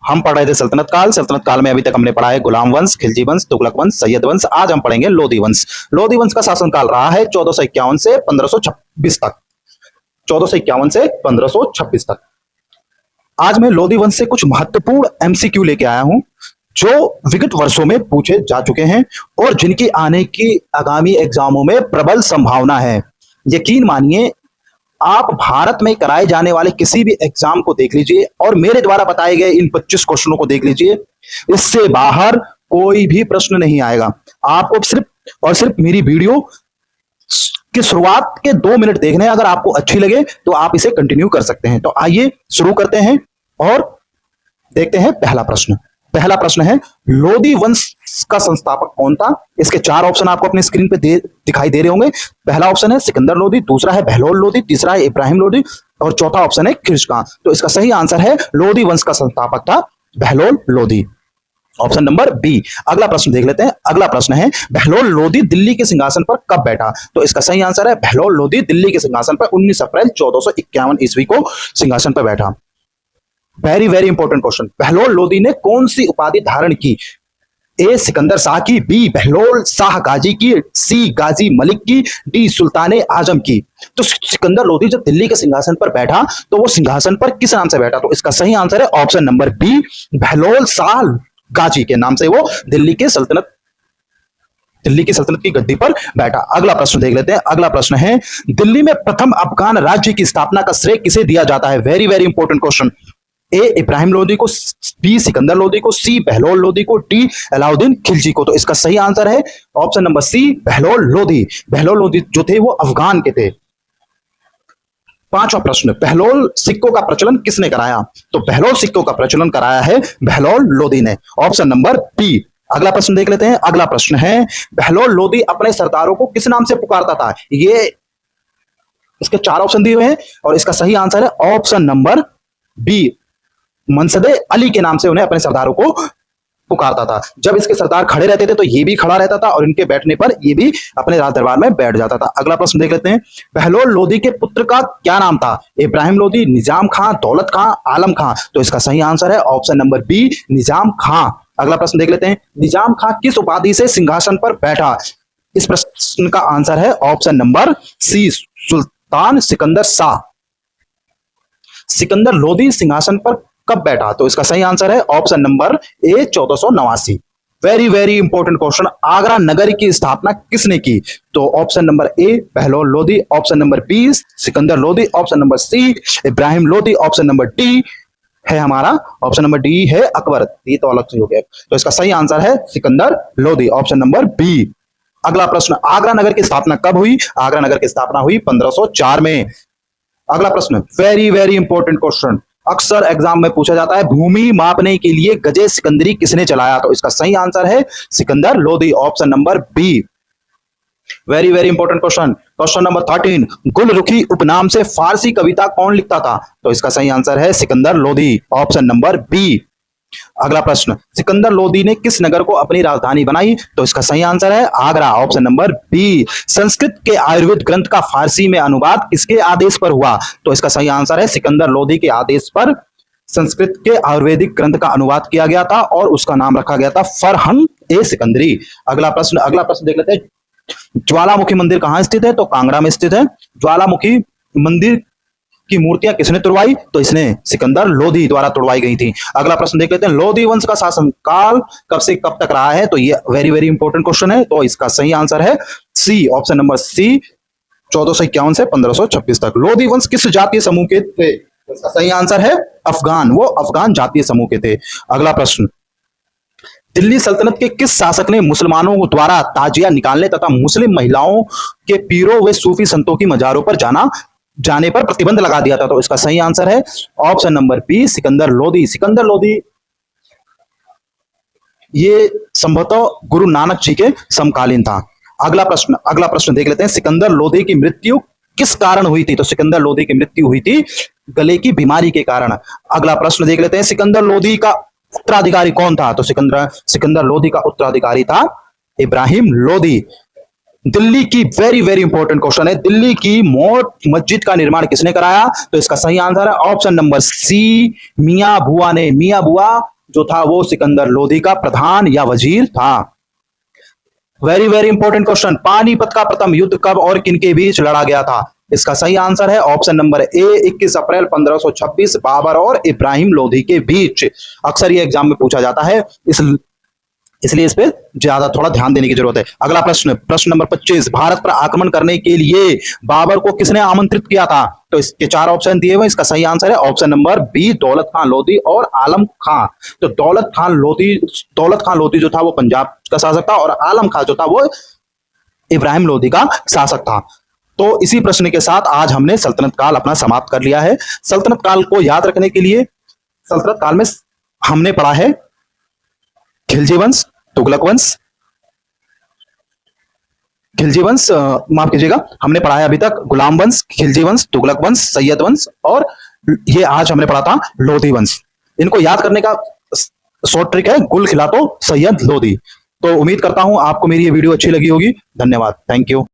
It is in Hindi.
हम पढ़ रहे थे सल्तनत काल। सल्तनत काल में अभी तक हमने पढ़ा है गुलाम वंश, खिलजी वंश, तुगलक वंश, सैयद वंश। आज हम पढ़ेंगे लोधी वंश। लोधी वंश का शासनकाल रहा है 1451 से 1526 तक। 1451 से 1526 तक। आज मैं लोधी वंश से कुछ महत्वपूर्ण एमसीक्यू लेके आया हूं जो विगत वर्षों में पूछे जा चुके हैं और जिनकी आने की आगामी एग्जामों में प्रबल संभावना है। यकीन मानिए, आप भारत में कराए जाने वाले किसी भी एग्जाम को देख लीजिए और मेरे द्वारा बताए गए इन 25 क्वेश्चनों को देख लीजिए, इससे बाहर कोई भी प्रश्न नहीं आएगा। आपको सिर्फ और सिर्फ मेरी वीडियो की शुरुआत के 2 मिनट देखने हैं। अगर आपको अच्छी लगे तो आप इसे कंटिन्यू कर सकते हैं। तो आइए शुरू करते हैं और देखते हैं पहला प्रश्न। पहला प्रश्न है, लोधी वंश का संस्थापक कौन था? इसके 4 ऑप्शन आपको अपनी स्क्रीन पे दिखाई दे रहे होंगे। पहला ऑप्शन है सिकंदर लोधी, दूसरा है बहलोल लोधी, तीसरा है इब्राहिम लोधी और चौथा ऑप्शन है खिर्ज खां। तो इसका सही आंसर है लोधी वंश का संस्थापक था Bahlol Lodi, option number B. अगला प्रश्न देख लेते हैं। अगला प्रश्न है, बहलोल लोधी दिल्ली के सिंहासन पर कब बैठा? तो इसका सही आंसर है बहलोल लोधी दिल्ली के सिंहासन पर 19 अप्रैल 1451 ईस्वी को सिंहासन पर बैठा। Very very important question. Bahlol Lodhi ने कौन सी उपाधि धारण की? ए सिकंदर शाह की, बी बहलोल शाह गाजी की, सी गाजी मलिक की, डी सुल्तान आजम की। तो सिकंदर लोधी जब दिल्ली के सिंहासन पर बैठा तो वो सिंहासन पर किस नाम से बैठा? तो इसका सही आंसर है option number B, Bahlol Shah Ghazi के नाम से वो दिल्ली की सल्तनत की गद्दी पर बैठा। अगला प्रश्न देख लेते हैं। अगला प्रश्न है, दिल्ली में प्रथम अफगान राज्य की स्थापना का श्रेय किसे दिया जाता है? Very very important question. A Ibrahim Lodi को, बी सिकंदर लोधी को, सी बहलोल लोधी को, डी अलाउद्दीन खिलजी को। तो इसका सही आंसर है option number C, Bahlol Lodi. Bahlol Lodi जो थे वो अफगान के थे। पांचवा प्रश्न, बहलोल सिक्कों का प्रचलन किसने कराया? तो बहलोल सिक्कों का प्रचलन कराया है बहलोल लोधी ने, ऑप्शन नंबर बी। अगला प्रश्न देख लेते हैं। अगला प्रश्न है, बहलोल लोधी अपने सरदारों को किस नाम से पुकारता था? ये इसके 4 ऑप्शन दिए हुए हैं और इसका सही आंसर है ऑप्शन नंबर बी, मनसदे अली के नाम से उन्हें अपने सरदारों को पुकारता था। जब इसके सरदार खड़े रहते थे तो ये भी खड़ा रहता था और इनके बैठने पर ये भी अपने राज दरबार में बैठ जाता था। अगला प्रश्न देख लेते हैं। बहलोल लोधी के पुत्र का क्या नाम था? इब्राहिम लोधी, निजाम खां, दौलत खां, आलम खां। तो इसका सही आंसर है ऑप्शन नंबर बी, निजाम खां। अगला प्रश्न देख लेते हैं। निजाम खां किस उपाधि से सिंहासन पर बैठा? इस प्रश्न का आंसर है option number C, Sultan Sikandar Shah. Sikandar Lodi सिंहासन पर कब बैठा? तो इसका सही आंसर है option number A, 1489। Very very important question. Agra नगर की स्थापना किसने की? तो option number A Bahlol Lodi, option number B Sikandar Lodi, option number C Ibrahim Lodi, option number D है हमारा, ऑप्शन नंबर डी है अकबर। ये तो अलग से हो गया। तो इसका सही आंसर है Sikandar Lodi, option number B. अगला प्रश्न, आगरा नगर की स्थापना कब हुई? आगरा नगर की स्थापना हुई 1504 में। अगला प्रश्न, वेरी वेरी इंपॉर्टेंट क्वेश्चन, अक्सर एग्जाम में पूछा जाता है, भूमि मापने के लिए गजे सिकंदरी किसने चलाया? तो इसका सही आंसर है Sikandar Lodi, option number B. Very very important question. Question number 13, Gulrukhi उपनाम से फारसी कविता कौन लिखता था? तो इसका सही आंसर है Sikandar Lodi, option number B. अगला प्रश्न, सिकंदर लोधी ने किस नगर को अपनी राजधानी बनाई? तो इसका सही आंसर है Agra, option number B. Sanskrit के आयुर्वेद ग्रंथ का फारसी में अनुवाद किसके आदेश पर हुआ? तो इसका सही आंसर है सिकंदर लोधी के आदेश पर संस्कृत के आयुर्वेदिक ग्रंथ का अनुवाद किया गया था और उसका नाम रखा गया था फरहंग ए सिकंदरी। अगला प्रश्न देख लेते हैं। ज्वालामुखी मंदिर कहां स्थित है? तो कांगड़ा में स्थित है। ज्वालामुखी मंदिर की मूर्तियां किसने तुड़वाई? तो इसने सिकंदर लोधी द्वारा तुड़वाई गई थी। अगला प्रश्न देख लेते हैं। लोधी वंश का शासनकाल कब से कब तक रहा है? तो ये वेरी वेरी इंपॉर्टेंट क्वेश्चन है। तो इसका सही आंसर है सी, ऑप्शन नंबर सी, 1451 से 1526 तक। लोधी वंश किस जातीय समूह के थे? इसका सही आंसर है अफगान, वो अफगान जातीय समूह के थे। अगला प्रश्न, दिल्ली सल्तनत के किस शासक ने मुसलमानों द्वारा ताजिया निकालने तथा मुस्लिम महिलाओं के पीरों व सूफी संतों की मजारों पर जाने पर प्रतिबंध लगा दिया था? तो इसका सही आंसर है option number B, Sikandar Lodi. Sikandar Lodi ये संभवतः गुरु नानक जी के समकालीन था। अगला प्रश्न देख लेते हैं। सिकंदर लोधी की मृत्यु किस कारण हुई थी? तो सिकंदर लोधी की मृत्यु हुई थी गले की बीमारी के कारण। अगला प्रश्न देख लेते हैं। सिकंदर लोधी का उत्तराधिकारी कौन था? तो सिकंदर लोधी का उत्तराधिकारी था इब्राहिम लोधी। दिल्ली की वेरी वेरी इंपॉर्टेंट क्वेश्चन है, दिल्ली की मोट मस्जिद का निर्माण किसने कराया? तो इसका सही आंसर है ऑप्शन नंबर सी, मियां बुआ ने। मियां बुआ जो था वो सिकंदर लोधी का प्रधान या वजीर था। Very very important question, Panipat का प्रथम युद्ध कब और किनके बीच लड़ा गया था? इसका सही आंसर है ऑप्शन नंबर ए, 21 अप्रैल 1526 बाबर और इब्राहिम लोधी के बीच। अक्सर ये एग्जाम में पूछा जाता है, इसलिए इस पे ज्यादा थोड़ा ध्यान देने की जरूरत है। अगला प्रश्न, प्रश्न नंबर 25, भारत पर आक्रमण करने के लिए बाबर को किसने आमंत्रित किया था? तो इसके 4 ऑप्शन दिए हुए, इसका सही आंसर है ऑप्शन नंबर बी, दौलत खान लोधी और आलम खां। तो दौलत खान लोधी जो था वो पंजाब का शासक था और आलम खां जो था वो इब्राहिम लोधी का शासक था। तो इसी प्रश्न के साथ आज हमने सल्तनत काल अपना समाप्त कर लिया है। सल्तनत काल को याद रखने के लिए सल्तनत काल में हमने पढ़ा है खिलजी वंश, तुगलक वंश, माफ कीजिएगा, हमने पढ़ा है अभी तक गुलाम वंश, खिलजी वंश, तुगलक वंश, सैयद वंश और ये आज हमने पढ़ा था लोधी वंश। इनको याद करने का शॉर्ट ट्रिक है, गुल खिला तो सैयद लोधी। तो उम्मीद करता हूं आपको मेरी ये वीडियो अच्छी लगी होगी। धन्यवाद, थैंक यू।